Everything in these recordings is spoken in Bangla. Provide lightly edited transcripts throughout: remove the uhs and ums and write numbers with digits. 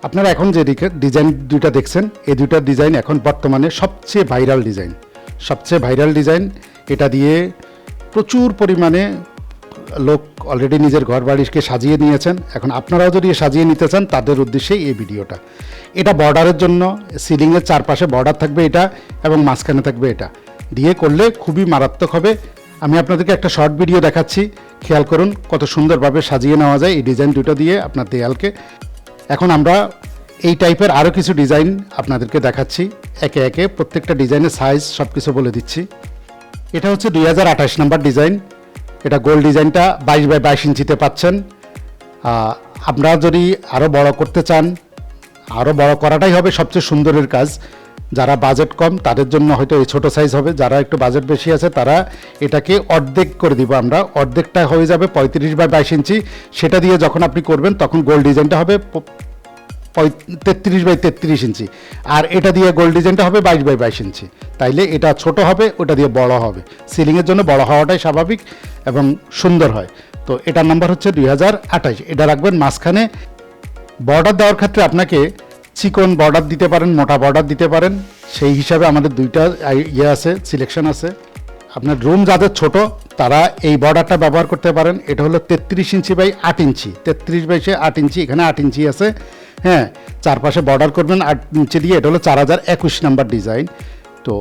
আপনারা এখন যে ডিজাইন দুইটা দেখছেন, এই দুইটা ডিজাইন এখন বর্তমানে সবচেয়ে ভাইরাল ডিজাইন। এটা দিয়ে প্রচুর পরিমাণে লোক অলরেডি নিজের ঘর বাড়িকে সাজিয়ে নিয়েছেন। এখন আপনারাও যদি সাজিয়ে নিতে চান তাদের উদ্দেশ্যেই এই ভিডিওটা। এটা বর্ডারের জন্য, সিলিংয়ের চারপাশে বর্ডার থাকবে এটা, এবং মাঝখানে থাকবে এটা দিয়ে করলে খুবই মারাত্মক হবে। আমি আপনাদেরকে একটা শর্ট ভিডিও দেখাচ্ছি, খেয়াল করুন কত সুন্দরভাবে সাজিয়ে নেওয়া যায় এই ডিজাইন দুটো দিয়ে আপনার দেয়ালকে। এখন আমরা এই টাইপের আরও কিছু ডিজাইন আপনাদেরকে দেখাচ্ছি, একে একে প্রত্যেকটা ডিজাইনের সাইজ সব কিছু বলে দিচ্ছি। এটা হচ্ছে 2028 নাম্বার ডিজাইন। এটা গোল ডিজাইনটা 22x22 ইঞ্চিতে পাচ্ছেন। আপনারা যদি আরও বড় করতে চান, আরও বড় করাটাই হবে সবচেয়ে সুন্দরের কাজ। যারা বাজেট কম তাদের জন্য হয়তো এই ছোটো সাইজ হবে, যারা একটু বাজেট বেশি আছে তারা এটাকে অর্ধেক করে দিব আমরা। অর্ধেকটা হয়ে যাবে 35x22 ইঞ্চি। সেটা দিয়ে যখন আপনি করবেন তখন গোল ডিজাইনটা হবে 33x33 ইঞ্চি, আর এটা দিয়ে গোল ডিজাইনটা হবে 22x22 ইঞ্চি। তাইলে এটা ছোট হবে, ওটা দিয়ে বড় হবে। সিলিংয়ের জন্য বড় হওয়াটাই স্বাভাবিক এবং সুন্দর হয়। তো এটার নাম্বার হচ্ছে 2028। এটা রাখবেন মাঝখানে। বর্ডার দেওয়ার ক্ষেত্রে আপনাকে চিকন বর্ডার দিতে পারেন, মোটা বর্ডার দিতে পারেন, সেই হিসাবে আমাদের দুইটা আছে, সিলেকশন আছে। আপনার রুম যাদের ছোট তারা এই বর্ডারটা ব্যবহার করতে পারেন। এটা হলো 33 ইঞ্চি বাই 8 ইঞ্চি, 33x8 ইঞ্চি, এখানে 8 ইঞ্চি আছে। হ্যাঁ, চারপাশে বর্ডার করবেন 8 ইঞ্চি দিয়ে। এটা হলো 4021 নাম্বার ডিজাইন। তো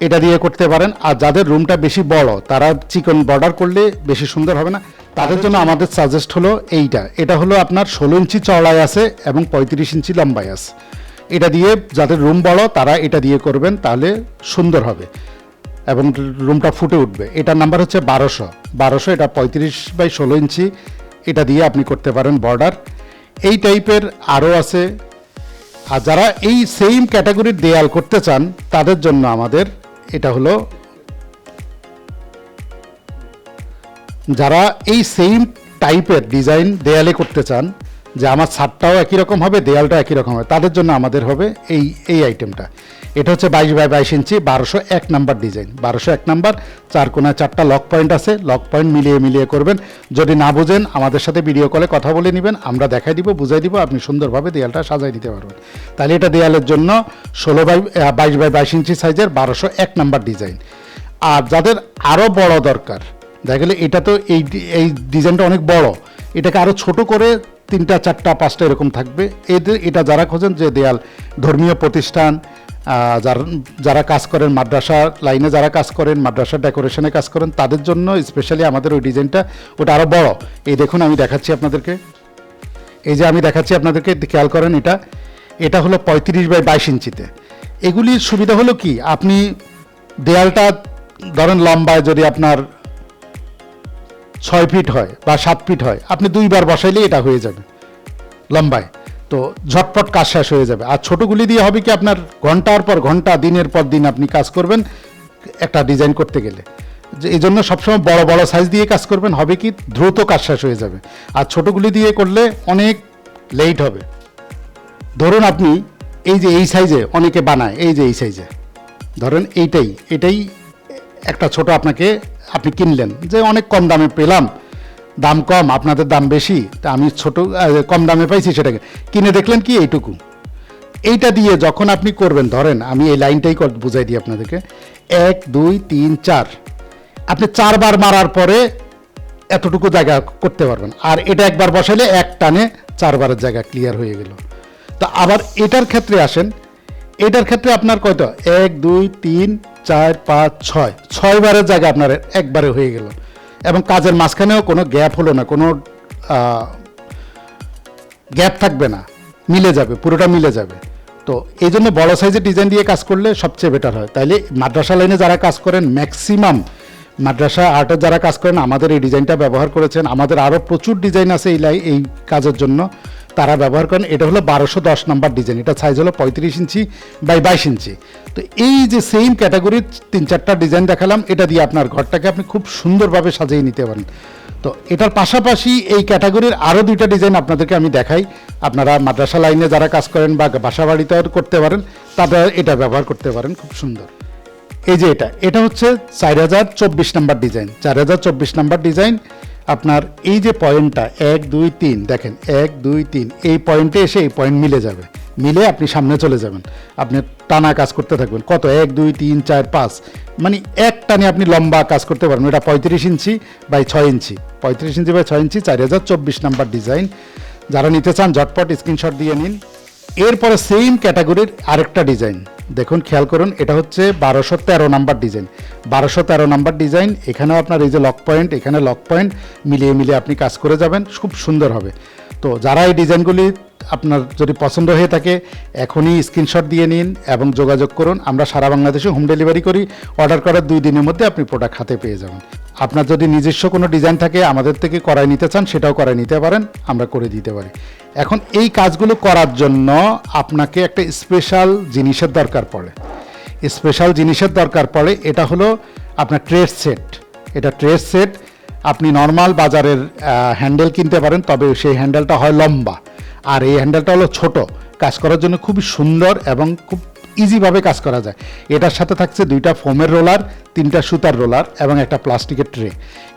এটা দিয়ে করতে পারেন। আর যাদের রুমটা বেশি বড় তারা চিকন বর্ডার করলে বেশি সুন্দর হবে না, তাদের জন্য আমাদের সাজেস্ট হলো এইটা। এটা হলো আপনার 16 ইঞ্চি চওড়ায় আছে এবং 35 ইঞ্চি লম্বায় আছে। এটা দিয়ে যাদের রুম বড় তারা এটা দিয়ে করবেন, তাহলে সুন্দর হবে এবং রুমটা ফুটে উঠবে। এটার নাম্বার হচ্ছে 1200। এটা 35x16 ইঞ্চি। এটা দিয়ে আপনি করতে পারেন বর্ডার। এই টাইপের আরও আছে। আর যারা এই সেম ক্যাটাগরির দেয়াল করতে চান তাদের জন্য আমাদের এটা হলো, যারা এই সেম টাইপের ডিজাইন দেয়ালে করতে চান, যে আমার ছাদটাও একই রকম হবে, দেয়ালটা একই রকম হবে, তাদের জন্য আমাদের হবে এই আইটেমটা। এটা হচ্ছে 22x22 ইঞ্চি, 1201 নাম্বার ডিজাইন। 1201 নাম্বার, 4 কোণায় 4টা লক পয়েন্ট আছে। লক পয়েন্ট মিলিয়ে করবেন। যদি না বোঝেন আমাদের সাথে ভিডিও কলে কথা বলে নেবেন, আমরা দেখাই দিব, বুঝাই দিব, আপনি সুন্দরভাবে দেয়ালটা সাজাই দিতে পারবেন। তাহলে এটা দেয়ালের জন্য 22x22 ইঞ্চি সাইজের 1201 নাম্বার ডিজাইন। আর যাদের আরও বড় দরকার, দেখা গেলে এটা তো এই ডিজাইনটা অনেক বড়, এটাকে আরও ছোট করে 3টা 4টা 5টা এরকম থাকবে। এটা যারা খোঁজেন যে দেয়াল, ধর্মীয় প্রতিষ্ঠান, যারা কাজ করেন, মাদ্রাসা লাইনে যারা কাজ করেন, মাদ্রাসা ডেকোরেশনে কাজ করেন, তাদের জন্য স্পেশালি আমাদের ওই ডিজাইনটা, ওটা আরও বড়। এই দেখুন আমি দেখাচ্ছি আপনাদেরকে, এই যে আমি দেখাচ্ছি আপনাদেরকে, খেয়াল করেন। এটা হলো 35x22 ইঞ্চিতে। এগুলির সুবিধা হলো কি, আপনি দেয়ালটা ধরেন লম্বায় যদি আপনার 6 ফিট হয় বা 7 ফিট হয়, আপনি 2বার বসাইলেই এটা হয়ে যাবে লম্বায়। তো ঝটপট কাজ শেষ হয়ে যাবে। আর ছোটোগুলি দিয়ে হবে কি, আপনার ঘন্টার পর ঘন্টা, দিনের পর দিন আপনি কাজ করবেন একটা ডিজাইন করতে গেলে। যে এই জন্য সবসময় বড় বড় সাইজ দিয়ে কাজ করবেন, হবে কি দ্রুত কাজ শেষ হয়ে যাবে। আর ছোটোগুলি দিয়ে করলে অনেক লেট হবে। ধরুন আপনি এই সাইজে অনেকে বানায়, এই যে এই সাইজে ধরেন এটাই একটা ছোট আপনি কিনলেন, যে অনেক কম দামে পেলাম, দাম কম, আপনাদের দাম বেশি, তা আমি কম দামে পাইছি, সেটাকে কিনে দেখলেন কি এইটুকু। এইটা দিয়ে যখন আপনি করবেন, ধরেন আমি এই লাইনটাই বুঝাই দিই আপনাদেরকে, 1 2 3 4, আপনি 4বার মারার পরে এতটুকু জায়গা করতে পারবেন। আর এটা একবার বসাইলে এক টানে 4বারের জায়গা ক্লিয়ার হয়ে গেল। তো আবার এটার ক্ষেত্রে আসেন, এটার ক্ষেত্রে আপনার কয়টা, 1 2 3 4 5 6, 6বারের জায়গা আপনার একবারে হয়ে গেল, এবং কাজের মাঝখানেও কোনো গ্যাপ হলো না, কোনো গ্যাপ থাকবে না, মিলে যাবে, পুরোটা মিলে যাবে। তো এই জন্য বড় সাইজের ডিজাইন দিয়ে কাজ করলে সবচেয়ে বেটার হয়। তাইলে মাদ্রাসা লাইনে যারা কাজ করেন, ম্যাক্সিমাম মাদ্রাসা আর্টের যারা কাজ করেন, আমাদের এই ডিজাইনটা ব্যবহার করেছেন। আমাদের আরও প্রচুর ডিজাইন আছে এই কাজের জন্য, তারা ব্যবহার করেন। এটা হলো 1210 নাম্বার ডিজাইন। এটা সাইজ হলো 35 ইঞ্চি বাই 22 ইঞ্চি। তো এই যে সেম ক্যাটাগরির 3-4টা ডিজাইন দেখালাম, এটা দিয়ে আপনার ঘরটাকে আপনি খুব সুন্দরভাবে সাজিয়ে নিতে পারেন। তো এটার পাশাপাশি এই ক্যাটাগরির আরও 2টা ডিজাইন আপনাদেরকে আমি দেখাই। আপনারা মাদ্রাসা লাইনে যারা কাজ করেন বা বাসা বাড়িতেও করতে পারেন, তারা এটা ব্যবহার করতে পারেন, খুব সুন্দর। এই যে এটা হচ্ছে 4024 নাম্বার ডিজাইন। 4024 নাম্বার ডিজাইন আপনার এই যে পয়েন্টটা 1 2 3 দেখেন 1 2 3 এই পয়েন্টে এসে এই পয়েন্ট মিলে যাবে, মিলে আপনি সামনে চলে যাবেন, আপনি টানা কাজ করতে থাকবেন। কত 1 2 3 4 5 মানে এক টানে আপনি লম্বা কাজ করতে পারবেন। এটা 35 inch by 6 inch, 35 inch by 6 inch 4024 number design. যারা নিতে চান ঝটপট স্ক্রিনশট দিয়ে নিন। এরপরে সেম ক্যাটাগরির আরেকটা ডিজাইন দেখুন, খেয়াল করুন, এটা হচ্ছে 1213 নাম্বার ডিজাইন। 1213 নাম্বার ডিজাইন, এখানেও আপনার এই যে লক পয়েন্ট, এখানে লক পয়েন্ট মিলিয়ে মিলিয়ে আপনি কাজ করে যাবেন, খুব সুন্দর হবে। তো যারা এই ডিজাইনগুলি আপনার যদি পছন্দ হয়ে থাকে এখনই স্ক্রিনশট দিয়ে নিন এবং যোগাযোগ করুন। আমরা সারা বাংলাদেশে হোম ডেলিভারি করি, অর্ডার করার 2 দিনের মধ্যে আপনি প্রোডাক্ট হাতে পেয়ে যাবেন। আপনার যদি নিজস্ব কোনো ডিজাইন থাকে আমাদের থেকে করাই নিতে চান, সেটাও করাই নিতে পারেন, আমরা করে দিতে পারি। এখন এই কাজগুলো করার জন্য আপনাকে একটা স্পেশাল জিনিসের দরকার পড়ে। স্পেশাল জিনিসের দরকার পড়ে, এটা হলো আপনার ট্রেস সেট। এটা ট্রেস সেট আপনি নর্মাল বাজারের হ্যান্ডেল কিনতে পারেন, তবে সেই হ্যান্ডেলটা হয় লম্বা, আর এই হ্যান্ডেলটা হলো ছোট। কাজ করার জন্য খুবই সুন্দর এবং খুব ইজিভাবে কাজ করা যায়। এটার সাথে থাকছে 2টা ফোমের রোলার, 3টা সুতার রোলার এবং একটা প্লাস্টিকের ট্রে।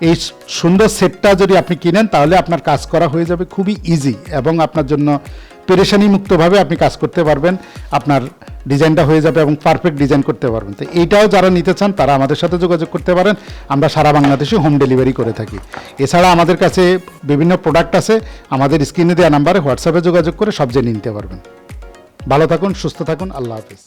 এই সুন্দর সেটটা যদি আপনি কিনেন তাহলে আপনার কাজ করা হয়ে যাবে খুবই ইজি এবং আপনার জন্য পেরেশানি মুক্তভাবে আপনি কাজ করতে পারবেন। আপনার ডিজাইনটা হয়ে যাবে এবং পারফেক্ট ডিজাইন করতে পারবেন। তো এইটাও যারা নিতে চান তারা আমাদের সাথে যোগাযোগ করতে পারেন। আমরা সারা বাংলাদেশে হোম ডেলিভারি করে থাকি। এছাড়া আমাদের কাছে বিভিন্ন প্রোডাক্ট আছে, আমাদের স্ক্রিনে দেওয়া নাম্বারে হোয়াটসঅ্যাপে যোগাযোগ করে সব জেনে নিতে পারবেন। ভালো থাকুন, সুস্থ থাকুন, আল্লাহ হাফেজ।